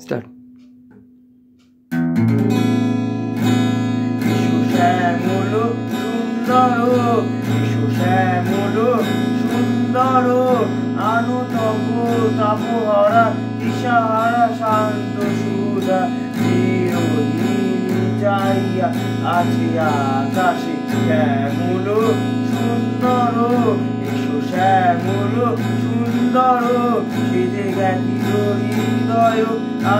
Start. শ্যামল সুন্দর, শ্যামল সুন্দর, আনু তব তাপহারা দিশাহারা শান্ত সুধা চিরদিন চাইয়া আছে আকাশে। শ্যামল সুন্দর, শ্যামল সুন্দর, সেজে গেছিল হৃদয়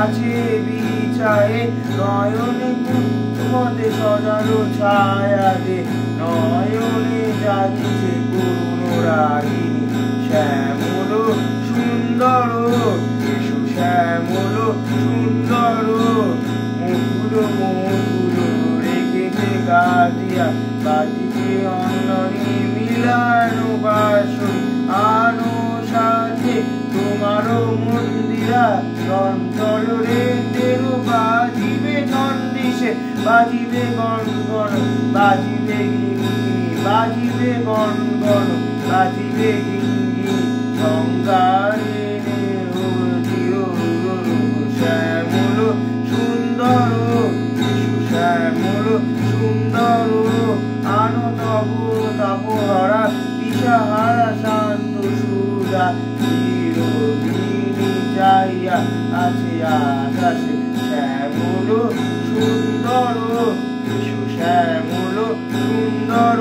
আছে বিছায়ে, নয়নে কুমুদে সজানো ছায়া দে, নয়নে জাগিছে করুণ রাগিনী। শ্যামল সুন্দর, শ্যামল সুন্দর, মুকুল মুকুল রেখেছে গাজিয়া, বাজিছে অন্ননি মিলানো বাসন, আনো সাথে তোমারও মন্দিরা চঞ্চল রে তেরু বাজিবে চন্ডিসে, বাজিবে গনগন, বাজিবে গিঙ্গিনি, বাজিবে গনগন, বাজিবে গিঙ্গিনি, গঙ্গারে শ্যামল সুন্দর, শ্যামল সুন্দর, আনো তব তাপহারা দিশাহারা শান্ত সুধা চিরদিন চাইয়া আছে আকাশে। শ্যামল সুন্দর, শ্যামল সুন্দর।